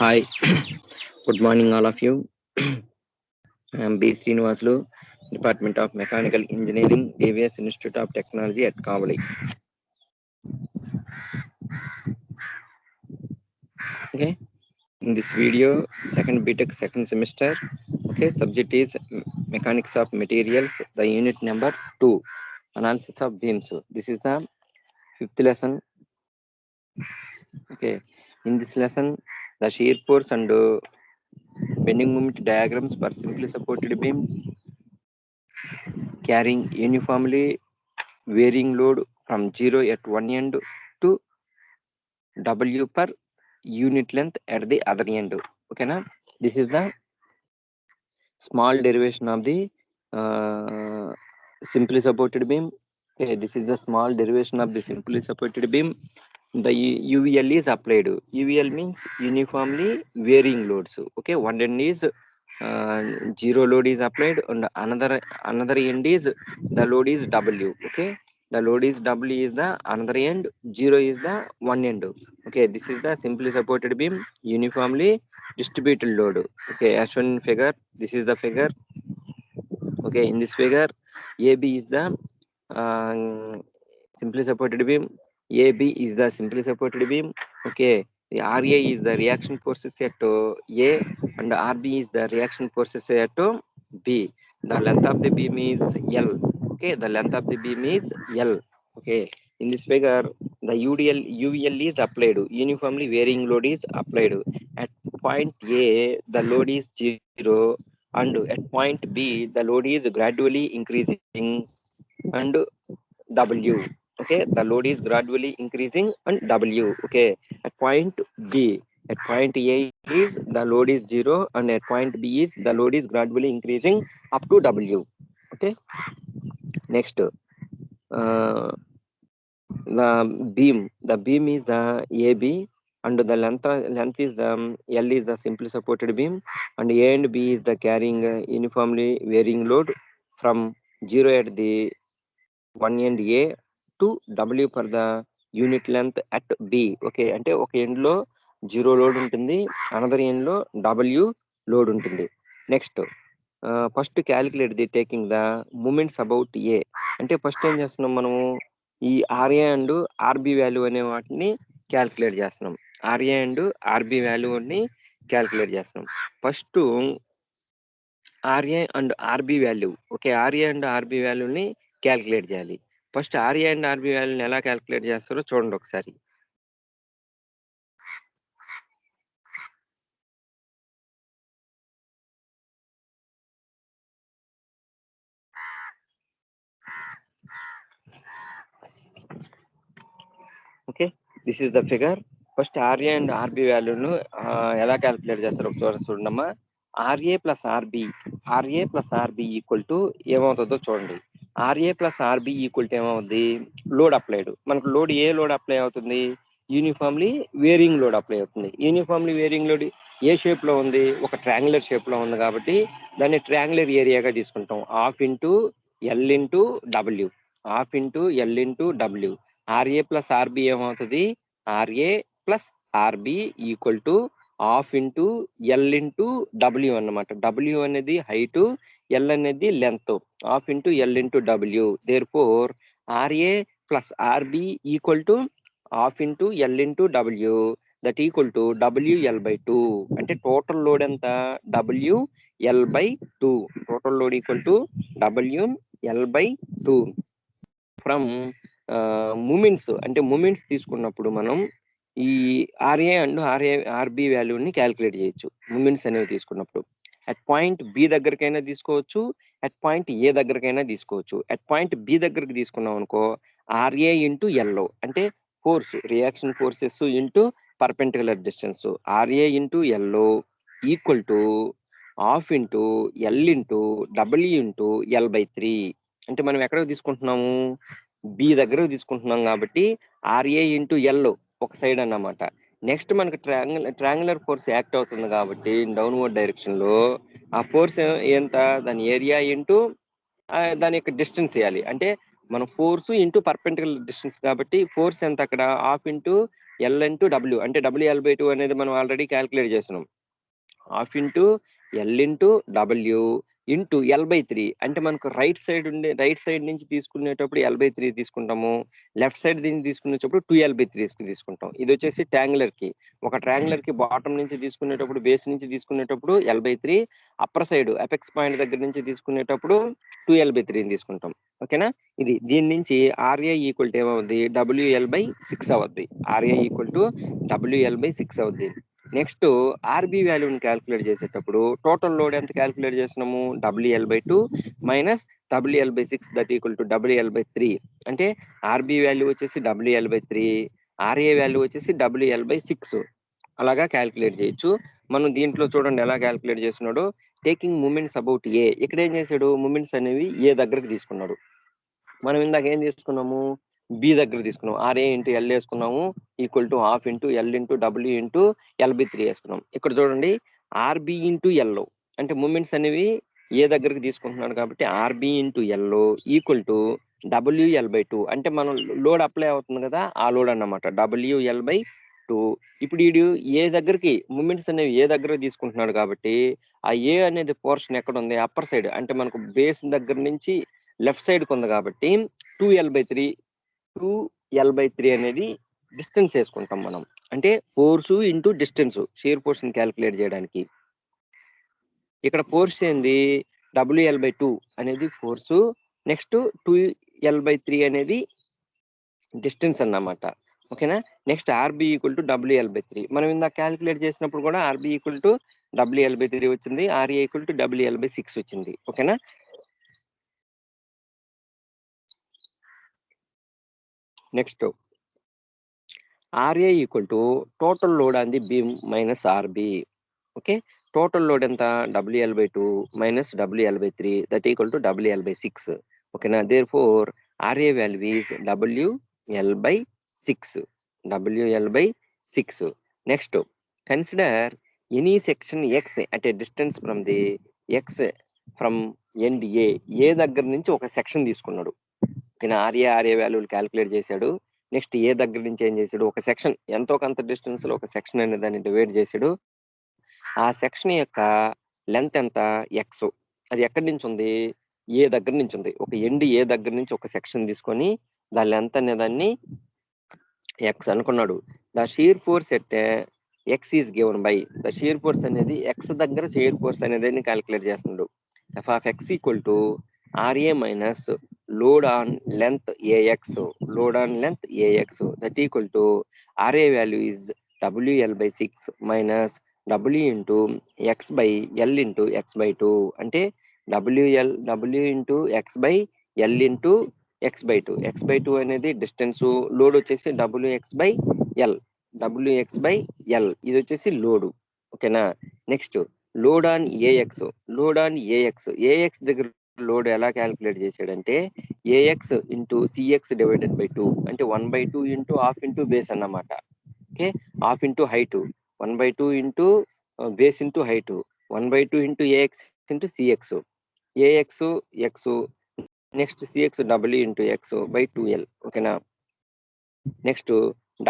Hi, good morning all of you. I am B. Srinivaslu, Department of Mechanical Engineering, AVS Institute of Technology at Kavali. Okay, in this video, second BTech second semester. Okay, subject is Mechanics of Materials, the unit number 2, Analysis of Beams. This is the fifth lesson. Okay, in this lesson, the shear force and bending moment diagrams for simply supported beam carrying uniformly varying load from 0 at one end to W per unit length at the other end. Okay, na? This is the small derivation of the simply supported beam. Okay, this is the small derivation of the simply supported beam. The UVL is applied. UVL means uniformly varying loads. Okay, one end is zero load is applied, and another end is the load is W. Okay, the load is W is the another end, zero is the one end. Okay, this is the simply supported beam, uniformly distributed load. Okay, as shown in figure, this is the figure. Okay, in this figure, AB is the simply supported beam. AB is the simply supported beam. Okay, the RA is the reaction forces at A, and RB is the reaction forces at B. The length of the beam is L. Okay, the length of the beam is L. Okay, in this figure, the UVL is applied. Uniformly varying load is applied. At point A, the load is 0, and at point B, the load is gradually increasing, and W. Okay, the load is gradually increasing and W. Okay, at point B, at point A is the load is 0, and at point B is the load is gradually increasing up to W. Okay, next, the beam is the AB, and the length is the L is the simply supported beam, and A and B is the carrying uniformly varying load from 0 at the one end A to W for the unit length at B. Okay, అంటే ఒక end లో 0 load ఉంటుంది, another end లో W load ఉంటుంది. Next, first calculate the taking the moments about A. అంటే first ఏం చేస్తున్నాం మనము, ఈ ఆర్ఏ అండ్ ఆర్బి వాల్యూ అనే వాటిని క్యాలిక్యులేట్ చేస్తున్నాం. ఆర్ఏ అండ్ ఆర్బి వాల్యూని క్యాలిక్యులేట్ చేస్తున్నాం. First RA and RB value. Okay, RA and RB వాల్యూని క్యాలిక్యులేట్ చేయాలి. ఫస్ట్ ఆర్ఏ అండ్ ఆర్బి వాల్యూని ఎలా క్యాలిక్యులేట్ చేస్తారో చూడండి ఒకసారి. Okay, this is the figure. First RA and RB వాల్యూను ఎలా క్యాలిక్యులేట్ చేస్తారో ఒకసారి చూడండమ్మా. RA plus RB equal to ఏమవుతుందో చూడండి. RA plus RB equal to ఏమవుతుంది, లోడ్ అప్లైడ్. మనకు లోడ్ ఏ లోడ్ అప్లై అవుతుంది, యూనిఫామ్లీ వేరింగ్ లోడ్ అప్లై అవుతుంది. యూనిఫామ్లీ వేరింగ్ లోడ్ ఏ షేప్ లో ఉంది, ఒక ట్రయాంగులర్ షేప్ లో ఉంది కాబట్టి దాన్ని ట్రయాంగులర్ ఏరియాగా తీసుకుంటాం. Half into L into W, half into L into W. RA plus RB ఏమవుతుంది, RA plus RB equal to half into L into W అన్నమాట. డబ్ల్యూ అనేది హైట్, ఎల్ అనేది length. Half into L into W. Therefore RA plus RB equal to half into L into W, that equal to WL/2. అంటే total load ఎంత, WL/2. Total load equal to WL/2. From moments, అంటే moments తీసుకున్నప్పుడు మనం ఈ R A and RB వాల్యూని calculate చేయొచ్చు moments అనేవి తీసుకున్నప్పుడు. అట్ పాయింట్ బి దగ్గరకైనా తీసుకోవచ్చు, అట్ పాయింట్ ఏ దగ్గరకైనా తీసుకోవచ్చు. అట్ పాయింట్ బి దగ్గరకు తీసుకున్నాం అనుకో, ఆర్ఏ ఇంటూ ఎల్ఓ అంటే force, reaction forces into perpendicular distance. RA into LO equal to half into L into W into L/3. అంటే మనం ఎక్కడ తీసుకుంటున్నాము, బి దగ్గర తీసుకుంటున్నాం కాబట్టి ఆర్ఏ ఇంటూ ఎల్ ఒక సైడ్ అన్నమాట. నెక్స్ట్ మనకి ట్రాంగులర్ ఫోర్స్ యాక్ట్ అవుతుంది కాబట్టి డౌన్వర్డ్ డైరెక్షన్ లో ఆ ఫోర్స్ ఎంత, దాని ఏరియా ఇంటూ దాని యొక్క డిస్టెన్స్ వేయాలి. అంటే మనం ఫోర్స్ ఇంటూ పర్పెండిక్యులర్ డిస్టెన్స్ కాబట్టి ఫోర్స్ ఎంత అక్కడ half into L into W, అంటే WL/2 అనేది మనం ఆల్రెడీ క్యాలిక్యులేట్ చేస్తున్నాం. Half into L into W into L/3. అంటే మనకు రైట్ సైడ్ నుంచి తీసుకునేటప్పుడు L/3 తీసుకుంటాము, లెఫ్ట్ సైడ్ దీన్ని తీసుకునేటప్పుడు 2L/3 తీసుకుంటాం. ఇది వచ్చేసి ట్రాంగులర్ కి. ఒక ట్రాంగులర్ కి బాటం నుంచి తీసుకునేటప్పుడు, బేస్ నుంచి తీసుకునేటప్పుడు L/3, upper side apex point దగ్గర నుంచి తీసుకునేటప్పుడు 2L/3 తీసుకుంటాం. ఓకేనా. ఇది దీని నుంచి ఆర్ఏ ఈక్వల్ టు ఏమవుద్ది, WL/6 అవుద్ది. ఆర్ఏ ఈక్వల్ టు WL/6 అవుద్ది. నెక్స్ట్ ఆర్బి వాల్యూని క్యాలిక్యులేట్ చేసేటప్పుడు టోటల్ లోడ్ ఎంత క్యాలిక్యులేట్ చేస్తున్నాము, WL/2 minus WL/6 that equal to WL/3. అంటే ఆర్బి వాల్యూ వచ్చేసి WL/3, ఆర్ఏ వాల్యూ వచ్చేసి WL/6 అలాగా క్యాలిక్యులేట్ చేయొచ్చు. మనం దీంట్లో చూడండి ఎలా క్యాలిక్యులేట్ చేస్తున్నాడు. టేకింగ్ మూమెంట్స్ అబౌట్ ఏ, ఇక్కడ ఏం చేశాడు, మూమెంట్స్ అనేవి ఏ దగ్గరకు తీసుకున్నాడు. మనం ఇందాక ఏం తీసుకున్నాము, బి దగ్గర తీసుకున్నాం. ఆర్ఏ ఇంటూ ఎల్ వేసుకున్నాము equal to half into L into W into L/3 వేసుకున్నాం. ఇక్కడ చూడండి ఆర్బి ఇంటూ ఎల్, అంటే మూమెంట్స్ అనేవి ఏ దగ్గరకు తీసుకుంటున్నాడు కాబట్టి RB into L equal to WL/2. అంటే మనం లోడ్ అప్లై అవుతుంది కదా, ఆ లోడ్ అన్నమాట WL/2. ఇప్పుడు వీడు ఏ దగ్గరికి మూమెంట్స్ అనేవి ఏ దగ్గర తీసుకుంటున్నాడు కాబట్టి ఆ ఏ అనేది పోర్షన్ ఎక్కడ ఉంది, అప్పర్ సైడ్, అంటే మనకు బేస్ దగ్గర నుంచి లెఫ్ట్ సైడ్ ఉంది కాబట్టి 2L/3 అనేది డిస్టెన్స్ వేసుకుంటాం మనం. అంటే force into distance share force ని క్యాలిక్యులేట్ చేయడానికి. ఇక్కడ ఫోర్స్ ఏంది, WL/2 అనేది ఫోర్స్, నెక్స్ట్ 2L/3 అనేది డిస్టెన్స్ అన్నమాట. ఓకేనా. Next RB equal to WL/3. మనం ఇందాక క్యాలిక్యులేట్ చేసినప్పుడు కూడా ఆర్బి ఈక్వల్ టు WL/3 వచ్చింది, ఆర్ఏ ఈక్వల్ టు WL/6 వచ్చింది. ఓకేనా. Next RA equal to total load on the beam minus RB. Okay. Total load ఎంత, WL/2 minus WL/3 that equal to WL/6. ఓకేనా. Therefore RA value is WL/6. WL/6. Next consider any section X at a distance from the X from end A దగ్గర నుంచి ఒక సెక్షన్ తీసుకున్నాడు. ఓకేనా. ఆర్ఏ వాల్యూలు క్యాలిక్యులేట్ చేశాడు. నెక్స్ట్ ఏ దగ్గర నుంచి ఏం చేశాడు, ఒక సెక్షన్ ఎంతో కొంత డిస్టెన్స్ లో ఒక సెక్షన్ అనే దాన్ని డివైడ్ చేశాడు. ఆ సెక్షన్ యొక్క లెంత్ ఎంత, ఎక్స్. అది ఎక్కడి నుంచి ఉంది, ఏ దగ్గర నుంచి ఉంది. ఒక ఎండ్ ఏ దగ్గర నుంచి ఒక సెక్షన్ తీసుకొని దాని లెంత్ అనే దాన్ని ఎక్స్ అనుకున్నాడు. The shear force at X is given by, the shear force అనేది ఎక్స్ దగ్గర షీర్ ఫోర్స్ అనేది క్యాలిక్యులేట్ చేస్తున్నాడు. F of X equal to RA minus load on length AX, load on length AX that equal to RA value is WL/6 minus W into X by L into x/2. అంటే W into X by L into x/2. x/2 అనేది distance, load వచ్చేసి WX/L. WX/L ఇది వచ్చేసి load. ఓకేనా. Next load on AX, AX దగ్గర load ఎలా calculate చేశాడంటే AX into CX divided by 2, అంటే 1/2 ఇంటూ హాఫ్ ఇంటూ బేస్ అన్నమాట. Okay. Half into height, 1/2 into base into height, 1/2 into AX into CX, AX X, next CX W into X by 2L. ఓకేనా. Next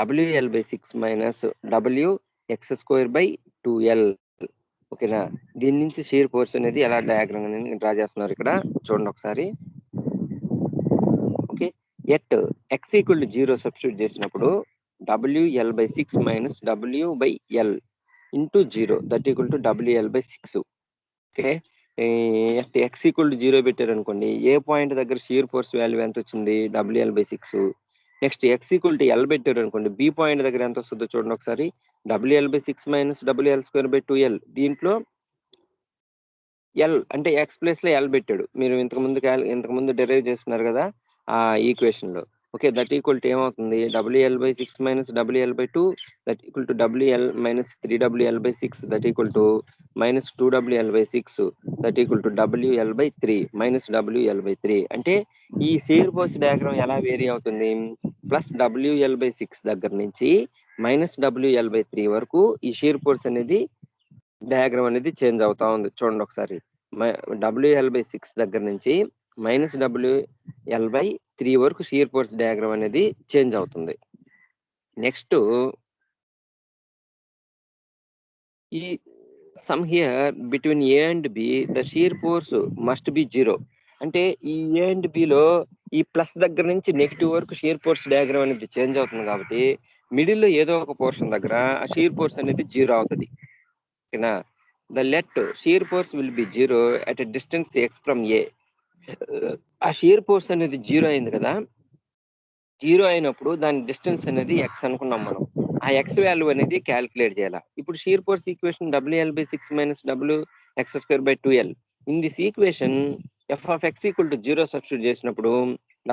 WL/6 minus WX² by 2L. ఓకేనా. దీని నుంచి shear force అనేది ఎలా diagram అనేది draw చేస్తున్నారు ఇక్కడ చూడండి ఒకసారి. Okay. At X equal to 0 substitute చేసినప్పుడు WL/6 minus W/L into 0 that equal to WL/6. Okay. X equal to 0 పెట్టారు అనుకోండి, ఏ పాయింట్ దగ్గర షీర్ ఫోర్స్ వాల్యూ ఎంత వచ్చింది, WL/6. Next X equal to L పెట్టారు అనుకోండి, బి పాయింట్ దగ్గర ఎంత వస్తుందో చూడండి ఒకసారి, WL/6 minus WL² by 2L. దీంట్లో ఎల్ అంటే ఎక్స్ ప్లేస్ లో ఎల్ పెట్టాడు. మీరు ఇంతకు ముందు డెరైవ్ చేస్తున్నారు కదా ఆ ఈక్వేషన్ లో. ఓకే, దట్ ఈక్వల్ టు ఏమవుతుంది, WL/6 minus WL/2 that equal to WL minus 3WL/6 that equal to minus 2WL/6 that equal to WL/3 minus WL/3. అంటే ఈ షీర్ ఫోర్స్ డయాగ్రామ్ ఎలా వేరీ అవుతుంది, ప్లస్ WL/6 దగ్గర నుంచి minus WL/3 వరకు ఈ shear force అనేది డయాగ్రామ్ అనేది చేంజ్ అవుతా ఉంది. చూడండి ఒకసారి, WL/6 దగ్గర నుంచి మైనస్ WL/3 వరకు షియర్ ఫోర్స్ డయాగ్రామ్ అనేది చేంజ్ అవుతుంది. నెక్స్ట్ ఈ some here between A and B the shear force must be 0. అంటే ఈ A అండ్ B లో ఈ ప్లస్ దగ్గర నుంచి నెగిటివ్ వరకు షియర్ ఫోర్స్ డయాగ్రామ్ అనేది చేంజ్ అవుతుంది కాబట్టి మిడిల్ లో ఏదో ఒక పోర్షన్ దగ్గర ఆ షియర్ ఫోర్స్ అనేది 0 అవుతుంది. ఓకేనా, the let shear force will be 0 at a distance x from A. ఆ షియర్ ఫోర్స్ అనేది 0 అయింది కదా, 0 అయినప్పుడు దాని డిస్టెన్స్ అనేది x అనుకున్నాం మనం. ఆ x వాల్యూ అనేది క్యాలిక్యులేట్ చేయాలి. ఇప్పుడు shear force equation WL/6 minus WX²/2L. In this equation f(x) equal to 0 substitute చేసినప్పుడు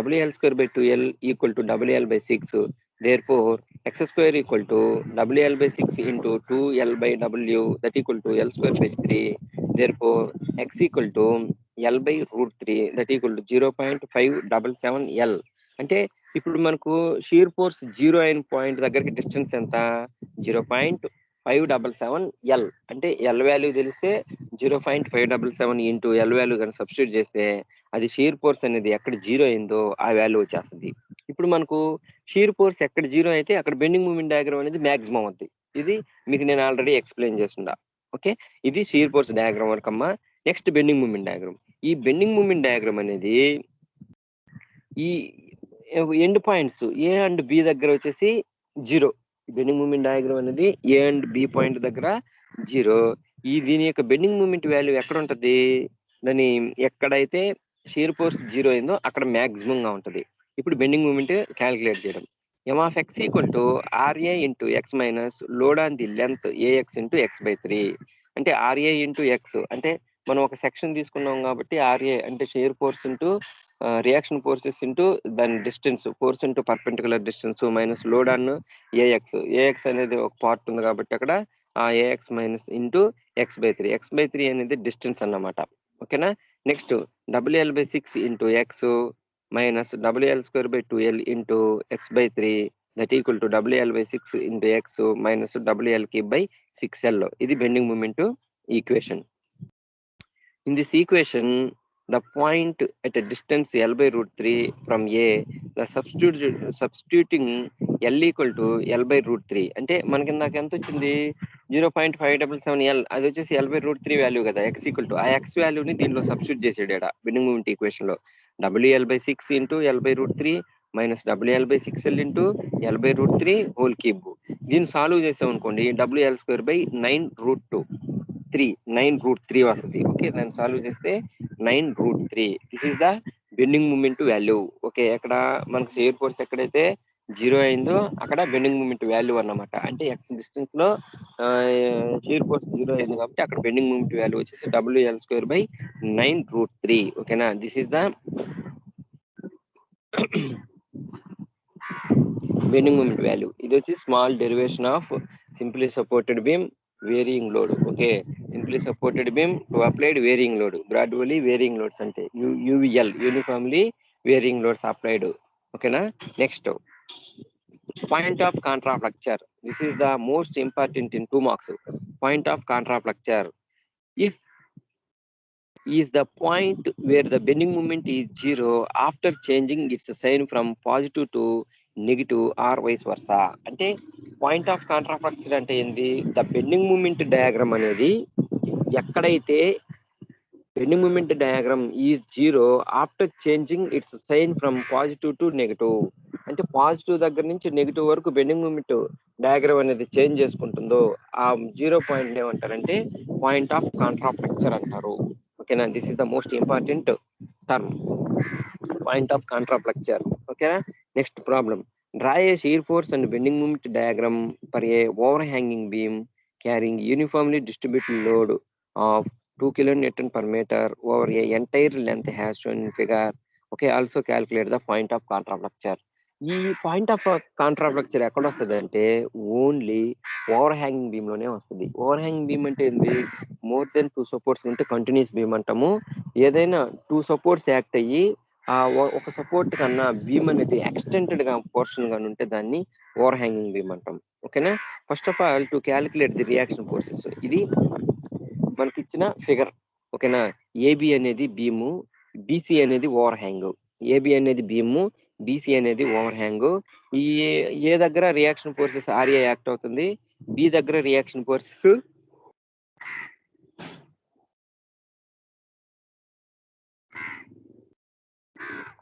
WL²/2L equal to WL/6. therefore x² equal to WL/6 into 2L/W that equal to L²/3. therefore x equal to L/√3 that equal to 0.577L. అంటే ఇప్పుడు మనకు shear force 0 అయిన point దగ్గరికి distance ఎంత, 0.577L. అంటే L value తెలిస్తే 0.577 into L value కానీ substitute చేస్తే అది షియర్ ఫోర్స్ అనేది ఎక్కడ 0 అయిందో ఆ వాల్యూ వచ్చేస్తుంది. ఇప్పుడు మనకు షియర్ ఫోర్స్ ఎక్కడ 0 అయితే అక్కడ బెండింగ్ మూమెంట్ డయాగ్రామ్ అనేది మాక్సిమం అవుతుంది. ఇది మీకు నేను ఆల్రెడీ ఎక్స్ప్లెయిన్ చేస్తున్నా. ఓకే, ఇది షియర్ ఫోర్స్ డయాగ్రామ్ వరకమ్మా. Next bending moment diagram. ఈ బెండింగ్ మూమెంట్ డయాగ్రామ్ అనేది ఈ end points A and B దగ్గర వచ్చేసి 0. బెండింగ్ మూమెంట్ డయాగ్రామ్ అనేది A అండ్ B పాయింట్ దగ్గర 0. దీని యొక్క బెండింగ్ మూమెంట్ వాల్యూ ఎక్కడ ఉంటది, దాని ఎక్కడైతే షియర్ ఫోర్స్ 0 అయిందో అక్కడ మాక్సిమం గా ఉంటది. ఇప్పుడు బెండింగ్ మూమెంట్ క్యాలిక్యులేట్ చేయడం. M(x) equal to RA into x minus load on the length AX into x/3. అంటే RA ఇంటూ x అంటే మనం ఒక సెక్షన్ తీసుకున్నాం కాబట్టి RA అంటే shear force into reaction forces into దాని distance, force into perpendicular distance minus load on AX అనేది ఒక పార్ట్ ఉంది కాబట్టి అక్కడ ఆ AX minus into x/3. x/3 అనేది డిస్టెన్స్ అన్నమాట. ఓకేనా, next WL/6 into x minus WL²/2L into x/3 that equal to WL/6 into x minus WL/6L. ఇది bending moment equation. In this equation the point at a distance L/√3 from A, the substituting L equal to L/√3. అంటే మనకి నాకు ఎంత వచ్చింది, 0.577L. అది వచ్చేసి L/√3 value కదా, x equal to ఆ x వాల్యూని దీనిలో సబ్స్టిట్యూట్ చేసాడు బెండింగ్ మూమెంట్ ఈక్వేషన్ లో. WL/6 into L/√3 minus WL/6L into L/√3 whole cube. దీన్ని సాల్వ్ చేసాం అనుకోండి, WL²/9√3 వస్తుంది. ఓకే, దాన్ని సాల్వ్ చేస్తే 9√3. This is the bending moment value. Okay, ఎక్కడ మనకు షియర్ ఫోర్స్ ఎక్కడైతే 0 అయిందో అక్కడ బెండింగ్ మూమెంట్ వాల్యూ అన్నమాట. అంటే x డిస్టెన్స్ లో షియర్ ఫోర్స్ 0 అయింది కాబట్టి అక్కడ బెండింగ్ మూమెంట్ వాల్యూ వచ్చేసి WL²/9√3. ఓకేనా, this is the bending moment value. ఇది వచ్చి small derivation of simply supported beam varying load. Okay, simply supported beam to applied varying load, gradually varying loads అంటే UVL uniformly varying loads applied. ఓకేనా, next point of contraflexure. This is the most important in 2 marks. Point of contraflexure if is the point where the bending moment is 0 after changing its sign from positive to negative or vice versa. అంటే point of contraflexure అంటే ఏంది, the bending moment diagram అనేది ఎక్కడైతే bending moment diagram is 0 after changing its sign from positive to negative. అంటే positive దగ్గర నుంచి negative వరకు bending moment diagram అనేది చేంజ్ చేసుకుంటుందో ఆ 0 పాయింట్ ఏమంటారంటే పాయింట్ ఆఫ్ కాంట్రాఫ్లక్చర్ అంటారు. ఓకేనా, this is the most important term, point of contraflexure. ఓకేనా, next problem. Draw a shear force and bending moment diagram for a over hanging beam carrying uniformly distributed load of 2 kN/meter over a entire length has shown in figure. Okay, also calculate the point of contraflexure. ఈ point of కాంట్రాఫ్లెక్చర్ ఎక్కడ వస్తుంది అంటే only over hanging beam లోనే వస్తుంది. Over hanging beam అంటే ఏంది? More than 2 supports ఉంటే continuous beam అంటాము. ఏదైనా 2 సపోర్ట్స్ యాక్ట్ అయ్యి ఒక సపోర్ట్ కన్నా బీమ్ అనేది ఎక్స్టెండెడ్ గా పోర్షన్ గా ఉంటే దాన్ని ఓవర్ హ్యాంగింగ్ బీమ్ అంటాం. ఓకేనా? First of all to calculate the reaction forces, ఇది మనకి ఇచ్చిన ఫిగర్. ఓకేనా? ఏబి అనేది బీము, బిసి అనేది ఓవర్ హ్యాంగ్. ఏబి అనేది బీము, బిసి అనేది ఓవర్ హ్యాంగ్. ఈ ఏ దగ్గర రియాక్షన్ ఫోర్సెస్ ఆర్ఏ యాక్ట్ అవుతుంది, బి దగ్గర రియాక్షన్ ఫోర్సెస్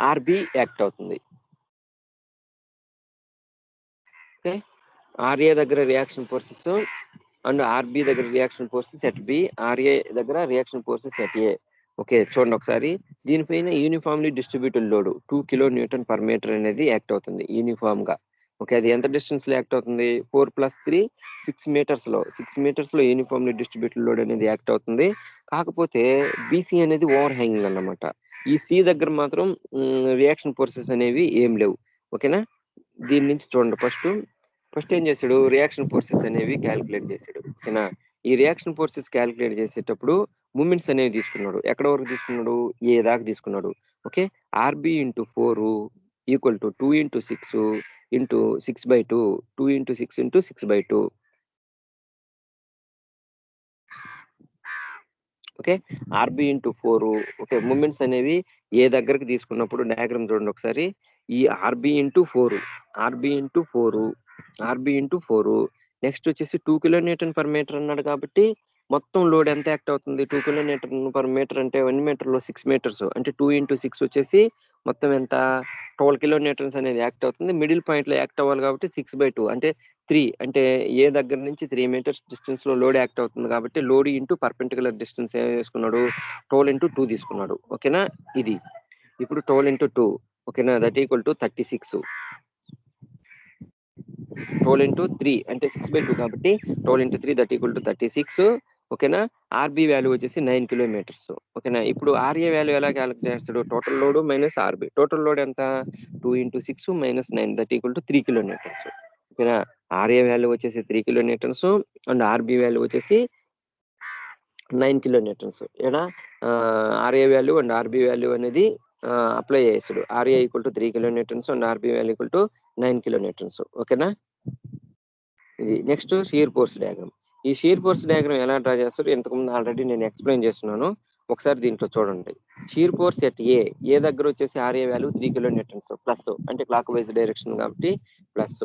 ఆర్బి యాక్ట్ అవుతుంది. ఓకే, ఆర్ఏ దగ్గర రియాక్షన్ ఫోర్సెస్ అండ్ ఆర్బి దగ్గర reaction forces at B, RA దగ్గర reaction forces at A. Okay, చూడండి ఒకసారి. దీనిపైన uniformly distributed load 2 kilo newton per metre అనేది యాక్ట్ అవుతుంది యూనిఫామ్ గా. ఓకే, అది ఎంత డిస్టెన్స్ లో యాక్ట్ అవుతుంది? 4+3 6 మీటర్స్ లో, 6 మీటర్స్ లో యూనిఫామ్లీ డిస్ట్రిబ్యూటెడ్ లోడ్ అనేది యాక్ట్ అవుతుంది. కాకపోతే బీసీ అనేది ఓవర్ హ్యాంగింగ్ అన్నమాట. ఈ సి దగ్గర మాత్రం రియాక్షన్ ఫోర్సెస్ అనేవి ఏం లేవు. ఓకేనా? దీని నుంచి చూడండి. ఫస్ట్ ఏం చేశాడు? రియాక్షన్ ఫోర్సెస్ అనేవి క్యాలిక్యులేట్ చేశాడు. ఓకేనా? ఈ రియాక్షన్ ఫోర్సెస్ క్యాలిక్యులేట్ చేసేటప్పుడు మూమెంట్స్ అనేవి తీసుకున్నాడు. ఎక్కడ వరకు తీసుకున్నాడు? ఏ దాకా తీసుకున్నాడు. Okay, RB into 4 equal to 2 into 6 into 6/2, 2 into 6 into 6/2. Okay, RB into 4. Okay, moments అనేవి ఏ దగ్గరకు తీసుకున్నప్పుడు డయాగ్రామ్ చూడండి ఒకసారి. ఈ RB into 4, RB into 4, RB into 4. Next వచ్చేసి 2 కిలో న్యూటన్ పర్ మీటర్ అన్నాడు కాబట్టి మొత్తం లోడ్ ఎంత యాక్ట్ అవుతుంది? 2 కిలో న్యూటన్ పర్ మీటర్ అంటే 1 మీటర్ లో 6 మీటర్స్ అంటే 2 ఇంటూ 6 వచ్చేసి మొత్తం ఎంత? 12 కిలో న్యూటన్స్ అనేది యాక్ట్ అవుతుంది. మిడిల్ పాయింట్ లో యాక్ట్ అవ్వాలి కాబట్టి 6/2 అంటే 3, అంటే ఏ దగ్గర నుంచి 3 మీటర్స్ డిస్టెన్స్ లో లోడ్ యాక్ట్ అవుతుంది కాబట్టి లోడ్ ఇంటూ పర్పెండిక్యులర్ డిస్టెన్స్ ఏం చేసుకున్నాడు? 12 ఇంటూ 2 తీసుకున్నాడు. ఓకేనా? ఇది ఇప్పుడు 12 ఇంటూ 2. ఓకేనా? That equal to 36. 12 ఇంటూ 3 అంటే 6/2 కాబట్టి 12 ఇంటూ 3 దట్ ఈక్వల్ టు 36. ఓకేనా? ఆర్బి వాల్యూ వచ్చేసి 9 కిలోమీటర్స్. ఓకేనా? ఇప్పుడు ఆర్ఏ వాల్యూ ఎలా క్యాలిక్యులేట్ చేస్తాడు? Total load minus R B. Total load ఎంత? 2 into 6 minus 9 that equal to 3 kilometres. ఓకేనా? ఆర్ఏ వాల్యూ వచ్చేసి 3 కిలోమీటర్స్ అండ్ ఆర్బి వాల్యూ వచ్చేసి 9 కిలోమీటర్స్. ఇక్కడ R A value and RB value అనేది అప్లై చేస్తాడు. R A equal to 3 kilometres and RB value equal to 9 kilometres. ఓకేనా? ఇది next shear force diagram. ఈ shear force diagram ఎలా డ్రా చేస్తారు? ఇంతకుముందు ఆల్రెడీ నేను ఎక్స్ప్లెయిన్ చేస్తున్నాను. ఒకసారి దీంట్లో చూడండి. షియర్ ఫోర్స్ ఎట్ ఏ దగ్గర వచ్చేసి ఆర్ఏ వాల్యూ 3 కిలోన్యూటన్స్ ప్లస్, అంటే క్లాక్ వైజ్ డైరెక్షన్ కాబట్టి plus.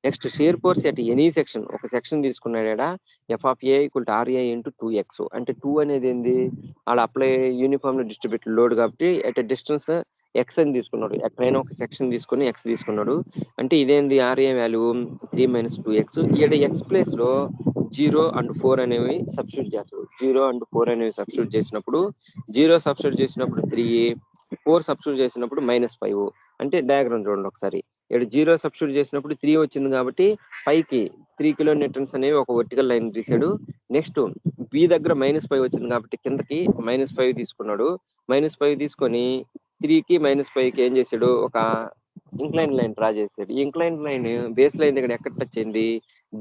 Next shear force at any section, ఒక సెక్షన్ తీసుకున్నాడా F of A equal to RA into 2x. అంటే 2 అనేది ఏంది? అలా అప్లై యూనిఫామ్ డిస్ట్రిబ్యూటెడ్ లోడ్ కాబట్టి ఎట్ డిస్టెన్స్ ఎక్స్ అని తీసుకున్నాడు. ఎక్కడైనా ఒక సెక్షన్ తీసుకుని ఎక్స్ తీసుకున్నాడు. అంటే ఇదేంది? R A value 3 - 2x. ఇక్కడ ఎక్స్ ప్లేస్ లో 0 అండ్ 4 అనేవి సబ్స్టిట్యూట్ చేస్తాడు. 0 అండ్ 4 అనేవి సబ్స్టిట్యూట్ చేసినప్పుడు 0 సబ్స్టిట్యూట్ చేసినప్పుడు 3, 4 సబ్స్టిట్యూట్ చేసినప్పుడు -5. అంటే డయాగ్రామ్ చూడండి ఒకసారి. ఇక్కడ 0 సబ్స్టిట్యూట్ చేసినప్పుడు 3 వచ్చింది కాబట్టి పైకి 3 కిలోన్యూటన్స్ అనేవి ఒక వర్టికల్ లైన్ తీసాడు. నెక్స్ట్ బి దగ్గర -5 వచ్చింది కాబట్టి కిందకి -5 తీసుకున్నాడు. -5 తీసుకొని 3కి -5కి ఏం చేశాడు? ఒక ఇంక్లైన్ లైన్ డ్రా చేశాడు. ఈ ఇంక్లైన్ లైన్ బేస్ లైన్ దగ్గర ఎక్కడ టచ్ అయింది?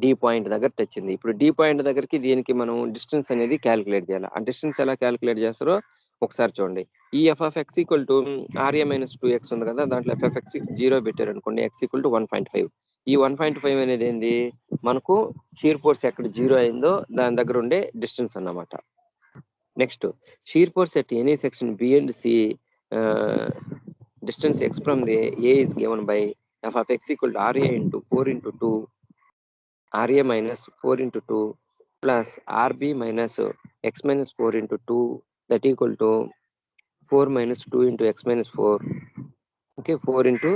డి పాయింట్ దగ్గర టచ్ అయింది. ఇప్పుడు డి పాయింట్ దగ్గరికి దీనికి మనం డిస్టెన్స్ అనేది క్యాలిక్యులేట్ చేయాలి. ఆ డిస్టెన్స్ ఎలా క్యాలిక్యులేట్ చేస్తారో ఒకసారి చూడండి. ఈ F of X equal to R A -2x ఉంది కదా, దాంట్లో ఎఫ్ ఆఫ్ ఎక్స్ 0 పెట్టారు అనుకోండి. X equal to 1.5. ఈ 1.5 అనేది ఏంది? మనకు షియర్ ఫోర్స్ ఎక్కడ 0 అయిందో దాని దగ్గర ఉండే డిస్టెన్స్ అన్నమాట. Next shear force at any section B and C, distance x from the A is given by f of x equal to RA into 4 into 2, RA minus 4 into 2 plus RB minus x minus 4 into 2, that equal to 4 minus 2 into x minus 4. Okay, 4 into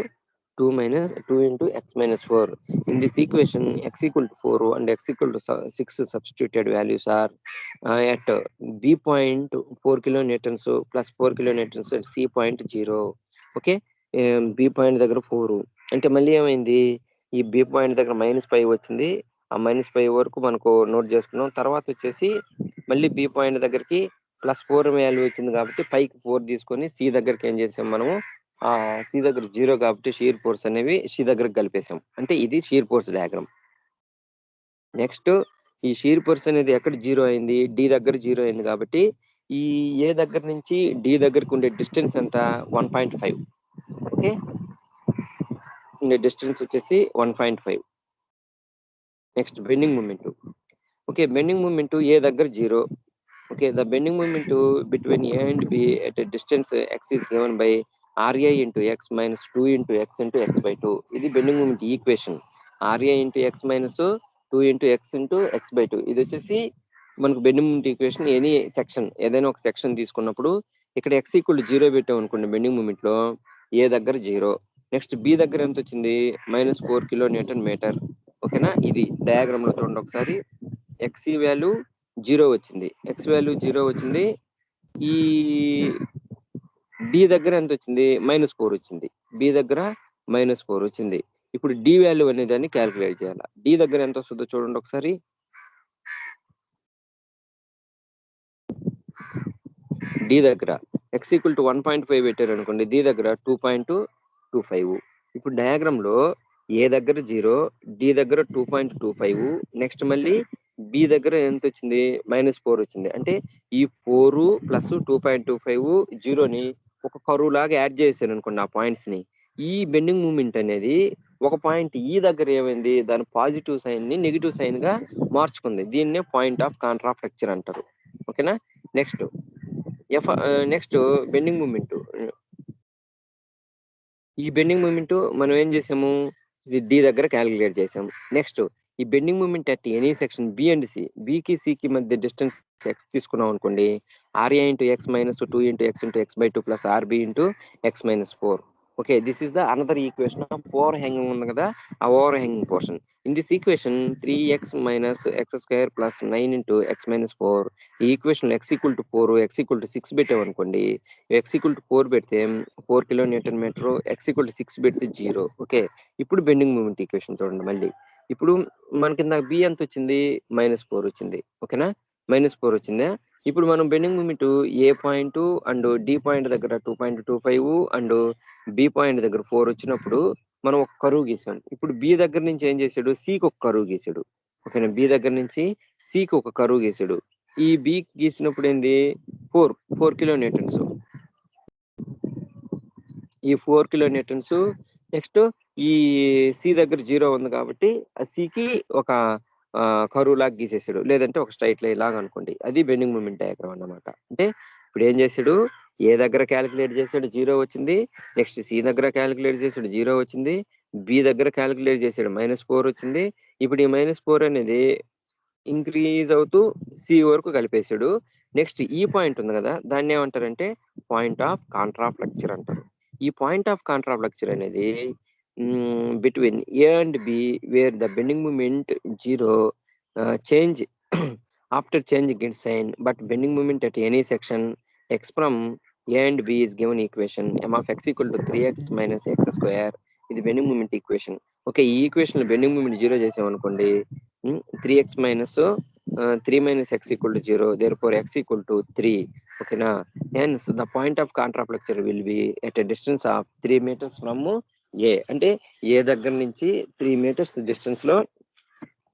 2 minus 2 into x minus 4. In this equation, x equal to 4 and x equal to 6 substituted values are at B point 4 kilonewtons plus 4 kilonewtons at C point 0. Okay, B point దగ్గర 4 అంటే మళ్ళీ ఏమైంది? ఈ B point దగ్గర -5 వచ్చింది. ఆ -5 వరకు మనకు నోట్ చేసుకున్నాం. తర్వాత వచ్చేసి మళ్ళీ బి పాయింట్ దగ్గరికి +4 వాల్యూ వచ్చింది కాబట్టి పైకి 4 తీసుకొని సి దగ్గరికి ఏం చేసాం మనము? సి దగ్గర 0 కాబట్టి షీర్ ఫోర్స్ అనేవి సి దగ్గరకు కలిపేసాం. అంటే ఇది షీర్ ఫోర్స్ డయాగ్రామ్. నెక్స్ట్ ఈ షీర్ ఫోర్స్ అనేది ఎక్కడ 0 అయింది? డి దగ్గర 0 అయింది కాబట్టి ఈ ఏ దగ్గర నుంచి డి దగ్గరకు ఉండే డిస్టెన్స్ ఎంత? 1.5. ఓకే, ఉండే డిస్టెన్స్ వచ్చేసి 1.5. Next bending moment. Okay, bending moment A దగ్గర 0. Okay, the bending moment between A and B at a distance x is given by RA into x minus 2 into x into x by 2. ఇది bending moment equation. RA into x minus 2 into x into x by 2. ఇది వచ్చేసి మనకు bending moment equation. Any section, ఏదైనా ఒక section తీసుకున్నప్పుడు ఇక్కడ x equal 0 పెట్టాం అనుకోండి బెండింగ్ మూమెంట్ లో, ఏ దగ్గర 0. నెక్స్ట్ బి దగ్గర ఎంత వచ్చింది? -4 కిలో న్యూటన్ మీటర్. ఓకేనా, ఇది డయాగ్రామ్ లో చూడండి ఒకసారి. ఎక్స్ వాల్యూ 0 వచ్చింది, ఎక్స్ వాల్యూ 0 వచ్చింది. ఈ బి దగ్గర ఎంత వచ్చింది? -4 వచ్చింది. బి దగ్గర -4 వచ్చింది. ఇప్పుడు డి వాల్యూ అనే దాన్ని క్యాలిక్యులేట్ చేయాలి. డి దగ్గర ఎంత వస్తుందో చూడండి ఒకసారి. డి దగ్గర x ఈక్వల్ టు 1.5 పెట్టారు అనుకోండి, డి దగ్గర 2.25. ఇప్పుడు డయాగ్రామ్ లో ఏ దగ్గర 0, డి దగ్గర 2.25, నెక్స్ట్ మళ్ళీ బి దగ్గర ఎంత వచ్చింది? -4 వచ్చింది. అంటే ఈ 4 ప్లస్ 2.25 జీరోని ఒక కరువు లాగా యాడ్ చేశారు అనుకోండి ఆ పాయింట్స్ ని. ఈ బెండింగ్ మూమెంట్ అనేది ఒక పాయింట్ ఈ దగ్గర ఏమైంది? దాని పాజిటివ్ సైన్ ని నెగిటివ్ సైన్ గా మార్చుకుంది. దీన్నే పాయింట్ ఆఫ్ కాంట్రాఫ్లెక్చర్ అంటారు. ఓకేనా, నెక్స్ట్ నెక్స్ట్ బెండింగ్ మూమెంట్. ఈ బెండింగ్ మూమెంట్ మనం ఏం చేసాము? డి దగ్గర క్యాలిక్యులేట్ చేసాము. నెక్స్ట్ ఈ bending moment at any section B and C, బికి సికి మధ్య డిస్టెన్స్ ఎక్స్ తీసుకున్నాం అనుకోండి, RA into X minus 2 into X into X by 2 plus RB into X minus 4. Okay, this is the another equation of overhanging ఉంది కదా, ఆ overhanging portion. In this equation 3x minus X square plus 9 into X minus 4. ఈ equation x equal to 4, x equal to 6 పెట్టామనుకోండి, x equal to 4 పెడితే 4 kilo newton metre, x equal to 6 పెడితే 0. Okay, ఇప్పుడు bending moment equation చూడండి మళ్ళీ. ఇప్పుడు మనకి ఇందాక బి ఎంత వచ్చింది? -4 వచ్చింది. ఓకేనా, -4 వచ్చిందా? ఇప్పుడు మనం bending moment A point and D point దగ్గర 2.25 అండ్ బి పాయింట్ దగ్గర 4 వచ్చినప్పుడు మనం ఒక కరువు గీసాం. ఇప్పుడు బి దగ్గర నుంచి ఏం చేశాడు? సికి ఒక కరువు గీసాడు. ఓకేనా, బి దగ్గర నుంచి సికి ఒక కరువు గీసాడు. ఈ బి గీసినప్పుడు ఏంది? 4 కిలో న్యూటన్స్. ఈ 4 కిలో న్యూటన్స్. నెక్స్ట్ ఈ సి దగ్గర 0 ఉంది కాబట్టి ఆ సికి ఒక కరువు లాగా గీసేసాడు, లేదంటే ఒక స్ట్రైట్ లైన్ లాగా అనుకోండి. అది బెండింగ్ మూమెంట్ డయాగ్రామ్ అన్నమాట. అంటే ఇప్పుడు ఏం చేశాడు? ఏ దగ్గర క్యాలిక్యులేట్ చేశాడు? 0 వచ్చింది. నెక్స్ట్ సి దగ్గర క్యాలిక్యులేట్ చేశాడు, 0 వచ్చింది. బి దగ్గర క్యాలిక్యులేట్ చేశాడు, -4 వచ్చింది. ఇప్పుడు ఈ -4 అనేది ఇంక్రీజ్ అవుతూ సి వరకు కలిపేశాడు. నెక్స్ట్ ఈ పాయింట్ ఉంది కదా, దాన్ని ఏమంటారంటే పాయింట్ ఆఫ్ కాంట్రాఫ్లెక్చర్ అంటారు. ఈ పాయింట్ ఆఫ్ కాంట్రాఫ్లెక్చర్ అనేది between A and B where the bending moment 0 change after changing its sign, but bending moment at any section X from A and B is given equation m of x equal to 3x minus x square. ఇది bending moment equation. Okay, ఈ equation లో bending moment 0 చేసామనుకోండి, 3x minus 3 minus x equal to 0, therefore x equal to 3. ఓకేనా, hence the point of contraflexure will be at a distance of 3 meters from A. అంటే ఏ దగ్గర నుంచి 3 meters distance లో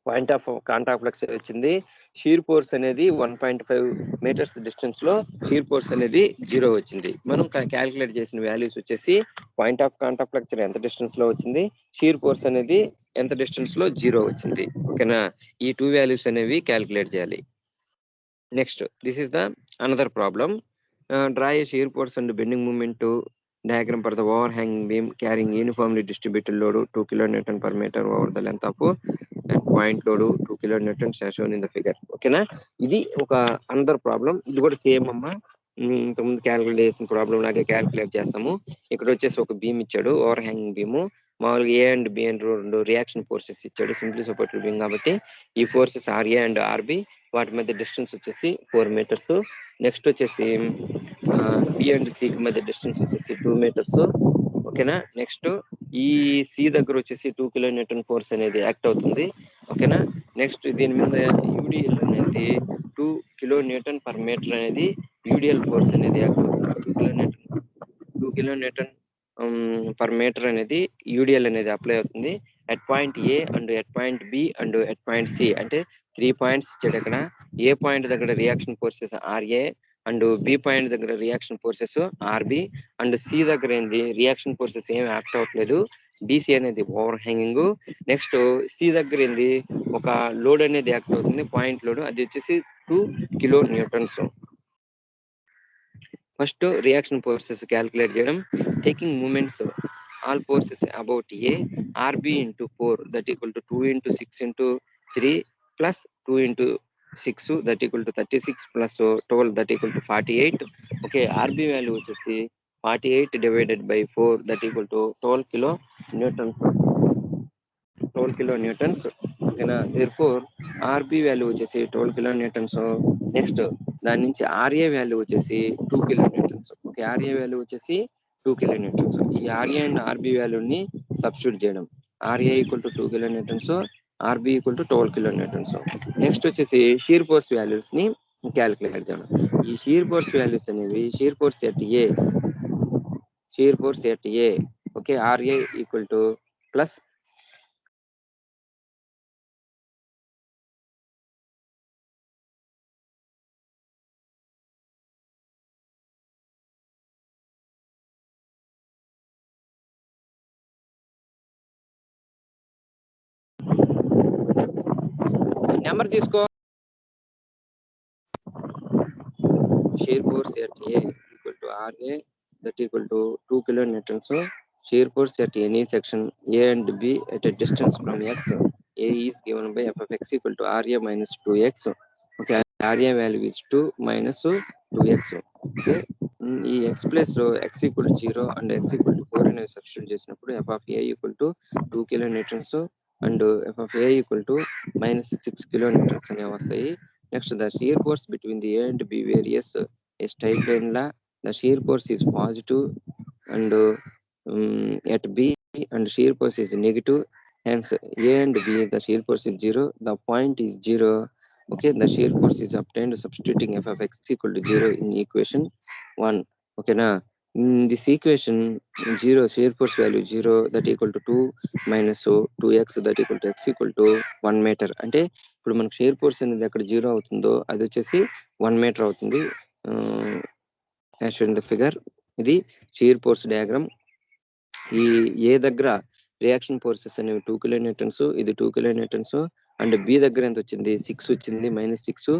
point of కాంట్రాఫ్లెక్చర్ వచ్చింది. Shear force అనేది 1.5 metres distance లో shear force అనేది 0 వచ్చింది. మనం క్యాలిక్యులేట్ చేసిన వాల్యూస్ వచ్చేసి పాయింట్ ఆఫ్ కాంట్రాఫ్లెక్చర్ ఎంత డిస్టెన్స్ లో వచ్చింది, షీర్ ఫోర్స్ అనేది ఎంత డిస్టెన్స్ లో 0 వచ్చింది. ఓకేనా, ఈ 2 వాల్యూస్ అనేవి క్యాలిక్యులేట్ చేయాలి. Next this is the another problem. Draw a shear force and bending moment diagram for the overhanging beam carrying uniformly distributed load 2 kilonewton per meter over the length of and point load 2 kilonewtons as shown in the figure. ఓకేనా, ఇది ఒక another problem. ఇది కూడా same అమ్మా, ఇంతకుముందు calculate చేసిన problem లాగే calculate చేస్తాము. ఇక్కడ వచ్చేసి ఒక బీమ్ ఇచ్చాడు, ఓవర్ హ్యాంగింగ్ బీమ్. మామూలుగా ఏ అండ్ బి అండ్ రెండు రియాక్షన్ ఫోర్సెస్ ఇచ్చాడు, సింప్లీ సపోర్టెడ్ బీమ్ కాబట్టి ఈ ఫోర్సెస్ ఆర్ఏ అండ్ ఆర్బి, వాటి మధ్య డిస్టెన్స్ వచ్చేసి 4 meters. నెక్స్ట్ వచ్చేసి బి అండ్ సికి మధ్య డిస్టెన్స్ వచ్చేసి 2 meters. ఓకేనా, నెక్స్ట్ ఈ సి దగ్గర వచ్చేసి 2 కిలోన్యూటన్ ఫోర్స్ అనేది యాక్ట్ అవుతుంది. ఓకేనా, నెక్స్ట్ దీని మీద యూడిఎల్ అనేది 2 కిలోన్యూటన్ పర్ మీటర్ అనేది యూడిఎల్ ఫోర్స్ అనేది యాక్ట్ అవుతుంది. 2 కిలోన్యూటన్ పర్ మీటర్ అనేది యూడిఎల్ అనేది అప్లై అవుతుంది at point A and at point B and at point C. అంటే 3 పాయింట్స్ ఇచ్చాడు ఇక్కడ. ఏ పాయింట్ దగ్గర reaction forces RA and B point దగ్గర reaction forces RB and C దగ్గర ఏంది రియాక్షన్ ఫోర్సెస్ ఏమి యాక్ట్ అవ్వట్లేదు, బీసీ అనేది ఓవర్ హ్యాంగింగ్. నెక్స్ట్ సి దగ్గర ఏంది ఒక లోడ్ అనేది యాక్ట్ అవుతుంది, పాయింట్ లోడ్, అది వచ్చేసి 2 kilo newtons. First reaction forces calculate చేయడం, taking moments all forces about A RB into 4 that equal to 2 into 6 into 3 plus 2 into 6 that equal to 36 plus 12 that equal to 48. Okay, RB value వచ్చేసి 48 divided by 4 that equal to 12 kilo newtons. 12 kilo newtons. ఓకేనా, therefore RB value వచ్చేసి 12 kilo newtons. Next దాని నుంచి RA value వచ్చేసి 2 kilo newtons. Okay, R A value వచ్చేసి 2 kilo newtons. ఈ R A and RB వాల్యూని substitute చేయడం, R A equal to 2 kilo newtons, R B equal to 12 kilo newtons. Next వచ్చేసి షీర్ ఫోర్స్ వాల్యూస్ ని క్యాలిక్యులేట్ చేయడం. ఈ షీర్ ఫోర్స్ వాల్యూస్ అనేవి shear force at A okay R A equal to plus number తీసుకో. shear force at A equal to RA that equal to 2 kilonewtons. So shear force at any section A and B at a distance from X, A is given by f of x equal to RA minus 2x. Okay, RA value is 2 minus 2x. Okay, ఈ x place లో x equal to 0 and x equal to 4 అనేవి substitute చేసినప్పుడు f of A equal to 2 kilo newtons and f of A equal to minus 6 kilo Newton's అనేవి వస్తాయి. Next, the shear force between the A and B varies a straight line la. The shear force is positive and at B and shear force is negative. Hence, A and B the shear force is 0. The point is 0. Okay, the shear force is obtained substituting f of x equal to 0 in equation 1. Okay, now in this equation 0 shear force value 0 that equal to 2 minus 2x that equal to x equal to 1 meter. అంటే ఇప్పుడు మనకు share force అనేది ఎక్కడ 0 అవుతుందో అది వచ్చేసి 1 metre అవుతుంది. As shown in the figure, ఇది షేర్ ఫోర్స్ డయాగ్రామ్. ఈ ఏ దగ్గర రియాక్షన్ ఫోర్సెస్ అనేవి 2 కిలో న్యూటన్స్, ఇది 2 కిలో న్యూటన్స్ అండ్ బి దగ్గర ఎంత వచ్చింది 6 వచ్చింది, -6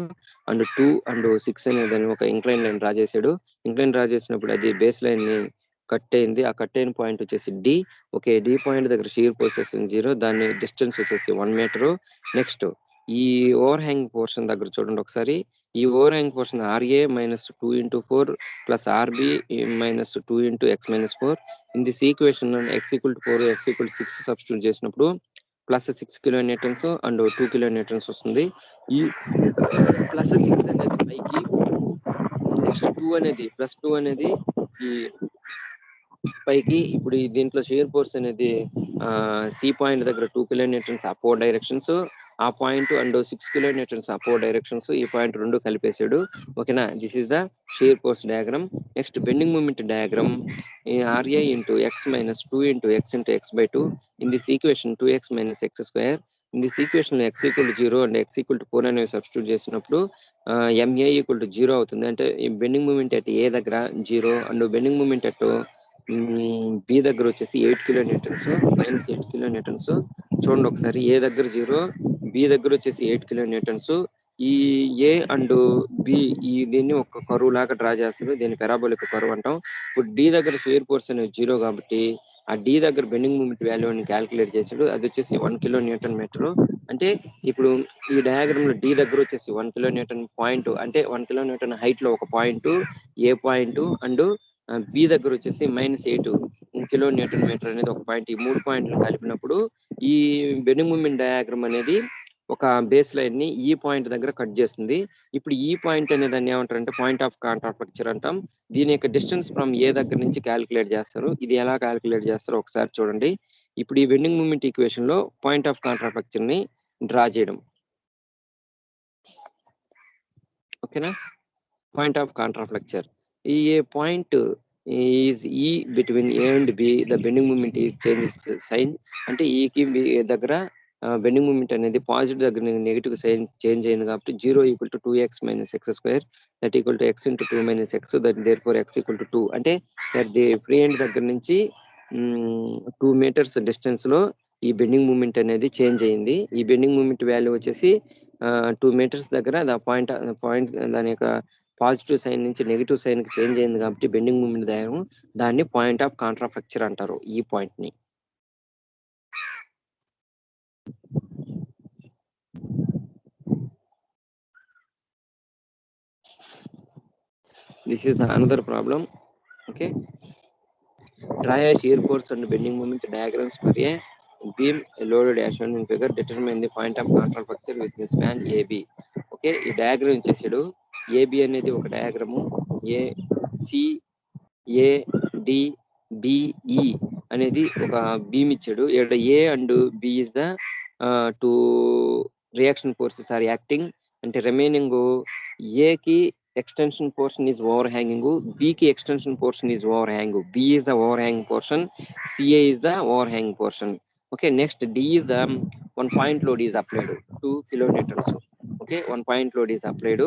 అండ్ 2 అండ్ 6 అనేది ఒక ఇంక్లైన్ లైన్ డ్రా చేశాడు. ఇంక్లైన్ డ్రా చేసినప్పుడు అది బేస్ లైన్ ని కట్ అయింది. ఆ కట్ అయిన పాయింట్ వచ్చేసి డి. ఓకే, డి పాయింట్ దగ్గర షీర్ ఫోర్సెస్ 0, దాని డిస్టెన్స్ వచ్చేసి 1 మీటర్. నెక్స్ట్ ఈ ఓవర్ హ్యాంగ్ పోర్షన్ దగ్గర చూడండి ఒకసారి, ఈ overhang portion RA minus 2 into 4 plus RB minus 2 into X minus 4. In this equation x equal to 4 x equal to 6 substitute చేసినప్పుడు plus 6 kilo newtons and 2 kilo newtons వస్తుంది. ఈ plus 6 అనేది పైకి, next 2 అనేది ప్లస్ 2 అనేది ఈ పైకి. ఇప్పుడు దీంట్లో షేర్ ఫోర్స్ అనేది సి పాయింట్ దగ్గర 2 కిలో న్యూటన్స్ అపోర్ డైరెక్షన్స్, ఆ point and 6 kilo newtons upward directions, ఈ పాయింట్ రెండు కలిపేశాడు. ఓకేనా, this is the shear force diagram. Next bending moment diagram, RA into X minus 2 into X into X by 2 in this equation 2x minus X square. In this equation లో X equal to 0 and X equal to 4 అనేవి substitute చేసినప్పుడు MA equal to 0 అవుతుంది. అంటే ఈ bending moment at A దగ్గర 0 and bending moment at B దగ్గర వచ్చేసి 8 kilo Newton's, -8 kilo Newton's. చూడండి ఒకసారి, ఏ దగ్గర 0, బి దగ్గర వచ్చేసి 8 కిలో న్యూటన్స్. ఈ ఏ అండ్ బి దీన్ని ఒక కరువు లాగా డ్రా చేస్తారు, దీన్ని పెరాబోలిక్ కరువు అంటాం. ఇప్పుడు డి దగ్గర షేర్ ఫోర్స్ అనేది 0 కాబట్టి ఆ డి దగ్గర బెండింగ్ మూమెంట్ వాల్యూ అని క్యాలిక్యులేట్ చేశాడు, అది వచ్చేసి 1 కిలో న్యూటన్ మీటర్. అంటే ఇప్పుడు ఈ డయాగ్రామ్ లో డి దగ్గర వచ్చేసి 1 కిలో న్యూటన్ పాయింట్, అంటే 1 కిలో న్యూటన్ హైట్ లో ఒక point A point and B దగ్గర వచ్చేసి -8 కిలో న్యూటన్ మీటర్ అనేది ఒక పాయింట్. ఈ 3 పాయింట్లు కలిపినప్పుడు ఈ బెండింగ్ మూమెంట్ డయాగ్రామ్ అనేది ఒక బేస్ లైన్ ని ఈ పాయింట్ దగ్గర కట్ చేస్తుంది. ఇప్పుడు ఈ పాయింట్ అనే దాన్ని ఏమంటారంటే పాయింట్ ఆఫ్ కాంట్రాఫ్లెక్చర్ అంటాం. దీని యొక్క డిస్టెన్స్ ఫ్రమ్ ఏ దగ్గర నుంచి క్యాలిక్యులేట్ చేస్తారు. ఇది ఎలా క్యాలిక్యులేట్ చేస్తారో ఒకసారి చూడండి. ఇప్పుడు ఈ బెండింగ్ మూమెంట్ ఈక్వేషన్ లో పాయింట్ ఆఫ్ కాంట్రాఫ్లెక్చర్ ని డ్రా చేయడం. ఓకేనా, పాయింట్ ఆఫ్ కాంట్రాఫ్లెక్చర్, ఈ point is E between A and B, the bending moment is changes sign. అంటే E కి B దగ్గర బెండింగ్ మూమెంట్ అనేది పాజిటివ్ దగ్గర నెగిటివ్ సైన్ చేంజ్ అయింది కాబట్టి 0 equal to 2x minus X square that equal to x into 2 minus x that therefore x equal to 2. అంటే the free end దగ్గర నుంచి 2 మీటర్స్ డిస్టెన్స్ లో ఈ బెండింగ్ మూమెంట్ అనేది చేంజ్ అయింది. ఈ బెండింగ్ మూమెంట్ వాల్యూ వచ్చేసి 2 మీటర్స్ దగ్గర పాయింట్ దాని యొక్క పాజిటివ్ సైన్ నుంచి నెగిటివ్ సైన్ కి చేంజ్ అయింది కాబట్టి బెండింగ్ మూమెంట్ దాన్ని పాయింట్ ఆఫ్ కాంట్రాఫ్రాక్చర్ అంటారు ఈ పాయింట్ ని. This is the another problem. Okay, draw a shear force and bending moment diagrams for a beam loaded as shown in figure. Determine the point of contrafracture with the span AB. Okay, ఈ diagram ఇచ్చేసాడు. AB అనేది ఒక diagram, ACADBE అనేది ఒక beam ఇచ్చాడు. ఇక్కడ A and B is the two reaction forces are acting. అంటే remaining A కి extension portion is overhanging, B ki extension portion is overhanging, B is the overhanging portion, CA is the overhanging portion. Okay, next D is the one point load is applied 2 kilonewtons. Okay, one point load is applied.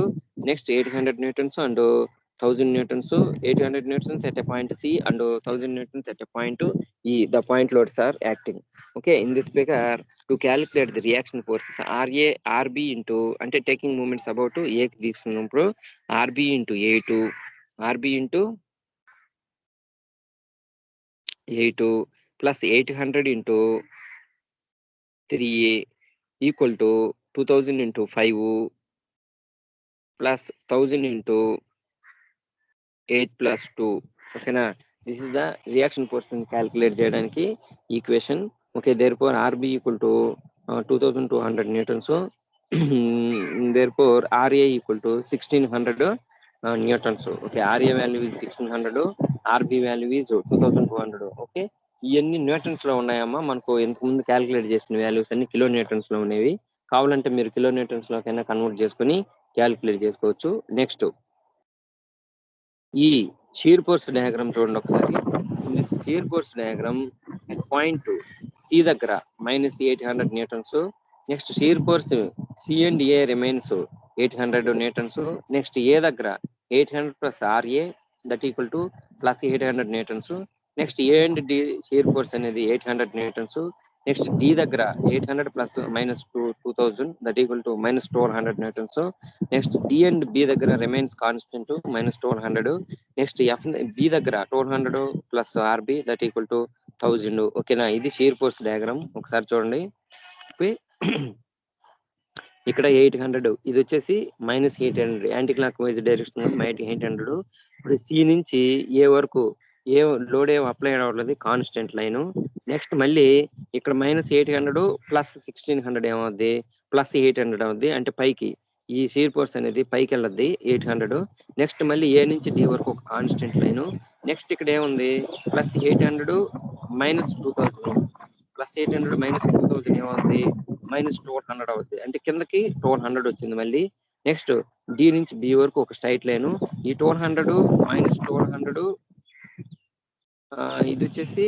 Next 800 newtons and 1000 newtons, 800 newtons at a point C and 1000 newtons at a point E. The point loads are acting. Okay, in this figure to calculate the reaction forces RA RB into అంటే taking moments about A తీసుకున్నప్పుడు RB into A2 plus 800 into 3A equal to 2000 into 5 plus 1000 into 8 plus 2. Okay na, this is the reaction force calculate చేయడానికి equation. Okay, therefore RB equal to 2200 newtons. So therefore RA equal to 1600 newtons. Okay, RA value is 1600, RB value is 2200. Okay, ఇవన్నీ Newton's లో ఉన్నాయమ్మా. మనకు ఇంతకు ముందు calculate చేసిన values అన్ని kilo Newton's లో ఉండేవి. కావాలంటే మీరు కిలో న్యూటన్స్ లోకైనా కన్వర్ట్ చేసుకుని క్యాలిక్యులేట్ చేసుకోవచ్చు. నెక్స్ట్ ఈ షీర్ ఫోర్స్ డయాగ్రామ్ చూడండి ఒకసారి. Shear force diagram point C దగ్గర -800 newtons. Next shear force C and A remains 800 newtons. Next A దగ్గర 800 plus RA that equal to plus 800 newtons. Next A and D shear force అనేది 800 newtons. Next D దగ్గర 800 plus -2000 that equal to -1200 newtons. Next D and B దగ్గర remains constant -1200. Next F B దగ్గర 1200 plus R B that equal to 1000. ఓకేనా, ఇది shear force diagram. ఒకసారి చూడండి. ఇక్కడ 800, ఇది వచ్చేసి -800 యాంటీ క్లాక్ వైజ్ డైరెక్షన్ -800. ఇప్పుడు సి నుంచి ఏ వరకు ఏ లోడ్ ఏం అప్లై అవ్వట్లేదు, కాన్స్టెంట్ లైన్. నెక్స్ట్ మళ్ళీ ఇక్కడ -800 ప్లస్ 1600 ఏమవుద్ది, +800 అవుద్ది. అంటే పైకి ఈ షీర్ ఫోర్స్ అనేది పైకి వెళ్ళద్ది 800. నెక్స్ట్ మళ్ళీ ఏ నుంచి డి వరకు ఒక కాన్స్టెంట్ లైన్. నెక్స్ట్ ఇక్కడ ఏముంది +800 -2000, +800 -2000 ఏమవుద్ది -1200 అవుద్ది. అంటే కిందకి 1200 వచ్చింది మళ్ళీ. నెక్స్ట్ డి నుంచి బి వరకు ఒక స్ట్రైట్ లైన్. ఈ 1200 -1200 ఇది వచ్చేసి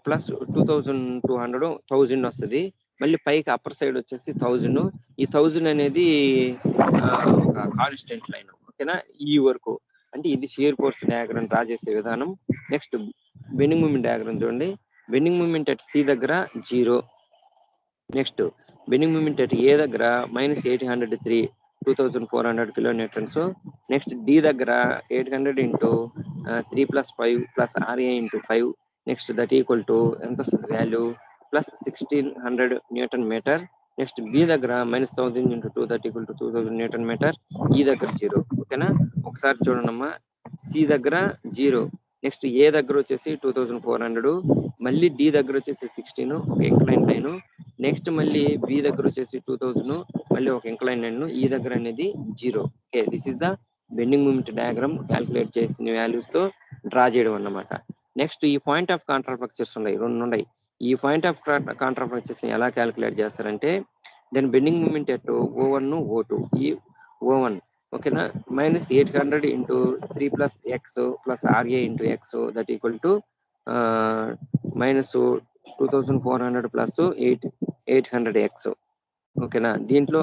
+2200 1000 వస్తుంది. మళ్ళీ పైకి అప్పర్ సైడ్ వచ్చేసి 1000. ఈ 1000 అనేది ఒక కాన్స్టెంట్ లైన్. ఓకేనా, ఈ వరకు. అంటే ఇది షియర్ ఫోర్స్ డయాగ్రామ్ డ్రా చేసే విధానం. నెక్స్ట్ బెండింగ్ మూమెంట్ డయాగ్రామ్ చూడండి. బెండింగ్ మూమెంట్ అట్ సి దగ్గర 0. Next bending moment at A దగ్గర -803 2400 కిలోన్యూటన్స్. నెక్స్ట్ డి దగ్గర 800 into 3 + 5 plus R A into 5. Next that equal to ఎంత వస్తుంది value +1600 newton metre. Next B దగ్గర -1000 into 2 that equal to 2000 newton metre. E దగ్గర 0. ఓకేనా, ఒకసారి చూడండి అమ్మా. సి దగ్గర 0. నెక్స్ట్ ఏ దగ్గర వచ్చేసి 2400. మళ్ళీ డి దగ్గర వచ్చేసి 16 ఒక ఇంక్లైన్ లైన్. నెక్స్ట్ మళ్ళీ బి దగ్గర వచ్చేసి 2000 మళ్ళీ ఒక ఇంక్లైన్ లైన్. ఈ దగ్గర అనేది 0. Okay, this is the bending moment diagram calculate చేసిన వాల్యూస్ తో డ్రా చేయడం అన్నమాట. నెక్స్ట్ ఈ పాయింట్ ఆఫ్ కాంట్రాఫ్రాక్చర్స్ ఉన్నాయి, 2 ఉన్నాయి. ఈ పాయింట్ ఆఫ్ కాంట్రాఫ్రాక్చర్స్ ఎలా క్యాలిక్యులేట్ చేస్తారంటే then bending moment at O1 O2. ఈ O1 Okay na, minus 800 into 3 plus x plus RA into x, that equal to minus 2400 plus 800x. ఓకేనా, దీంట్లో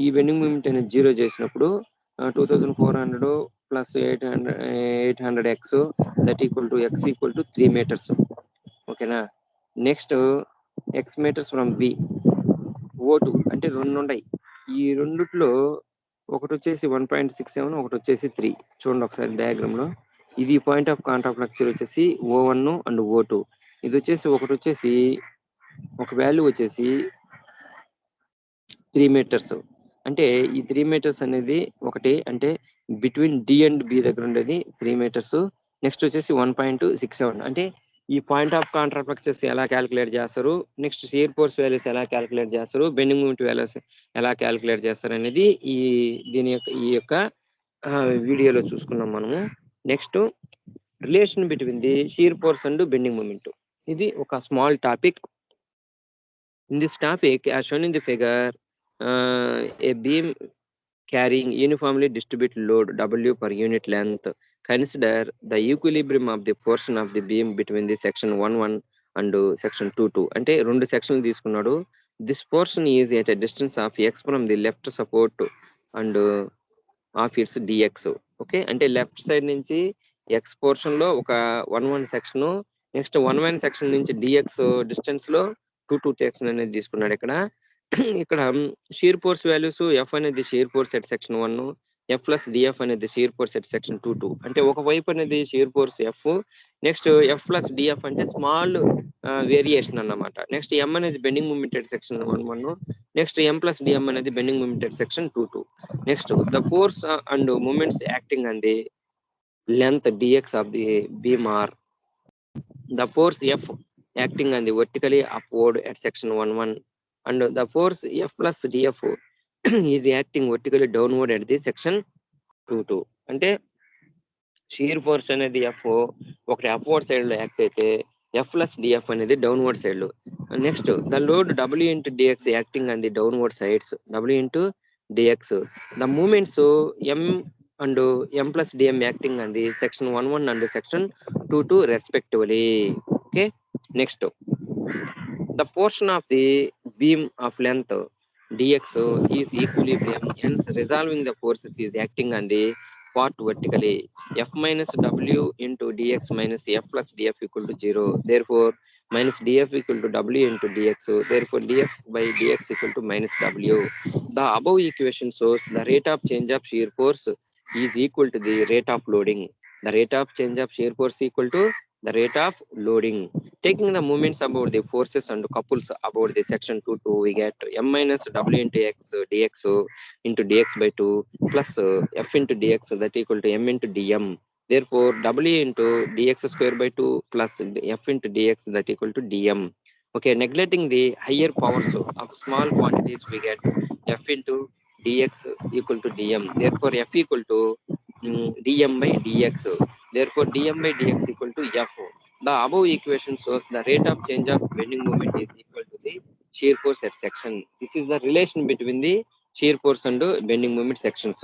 ఈ బెండింగ్ మూమెంట్ అనేది జీరో చేసినప్పుడు 2400 plus 800x, that equal to x equal to 3 meters. ఓకేనా, next x meters from B O2 అంటే రెండు ఉన్నాయి. ఈ రెండిట్లో ఒకటి వచ్చేసి 1.67, ఒకటి వచ్చేసి 3. చూడండి ఒకసారి డయాగ్రామ్ లో. ఇది పాయింట్ ఆఫ్ కాంటాక్ట్ లెక్చర్ వచ్చేసి O1 అండ్ O2. ఇది వచ్చేసి ఒకటి వచ్చేసి ఒక వాల్యూ వచ్చేసి 3 meters. అంటే ఈ 3 meters అనేది ఒకటి, అంటే బిట్వీన్ డి అండ్ బి దగ్గర ఉండేది 3 meters. నెక్స్ట్ వచ్చేసి 1.67. అంటే ఈ పాయింట్ ఆఫ్ కాంట్రాక్ట్ ఫ్లక్సెస్ ఎలా క్యాలిక్యులేట్ చేస్తారు, నెక్స్ట్ షియర్ ఫోర్స్ వాల్యూస్ ఎలా క్యాలిక్యులేట్ చేస్తారు, బెండింగ్ మూమెంట్ వాల్యూస్ ఎలా క్యాలిక్యులేట్ చేస్తారు అనేది ఈ యొక్క వీడియోలో చూసుకున్నాం మనము. Next relation between the shear force and bending moment. ఇది ఒక small topic. In this topic as shown in the figure, a beam carrying uniformly distributed load W per unit length. Consider the equilibrium of the portion of the beam between the section 1 and section 2. అంటే రెండు సెక్షన్లు తీసుకున్నాడు. This portion is at a distance of x from the left support and of its dx. Okay, అంటే left side నుంచి x portion లో ఒక 1 section, next 1 section నుంచి dx distance లో 2 సెక్షన్ అనేది తీసుకున్నాడు. ఇక్కడ షియర్ ఫోర్స్ వాల్యూస్ ఎఫ్ అనేది shear force at section 1, F plus d F అనేది షియర్ ఫోర్స్ ఎట్ సెక్షన్ 2. అంటే ఒక వైపు అనేది shear force F, next F plus d F అంటే స్మాల్ వేరియేషన్ అన్నమాట. నెక్స్ట్ ఎం అనేది bending moment at section 1, next M plus d M అనేది bending moment at section 2. Next the force and moments acting on the length dx of the beam are the force F acting on the vertically upward at section 1 and the force F plus df is acting vertically downward at the section 2. అంటే shear force అనేది F ఒకటి upward side లో act అయితే F plus d F అనేది downward side లో. Next the load W into dx acting on the downward sides, W into dx. The moments M and M plus dm acting on the section 1 and section 2 respectively. Okay, next the portion of the beam of length dx is equilibrium, hence resolving the forces is acting on the part vertically. F minus W into dx minus F plus df equal to 0. Therefore minus df equal to W into dx. Therefore df by dx equal to minus W. The above equation shows the rate of change of shear force is equal to the rate of loading. The rate of change of shear force equal to the rate of loading. Taking the moments about the forces and couples about the section 2, we get M minus W into x dx into dx by 2 plus F into dx, that equal to M into dm. Therefore W into dx square by 2 plus F into dx, that equal to dm. Okay, neglecting the higher powers of small quantities, we get F into dx equal to dm. Therefore F equal to dm by dx. Therefore dm by dx equal to F. The above equation shows the rate of change of bending moment is equal to the shear force at section. This is the relation between the shear force and bending moment sections.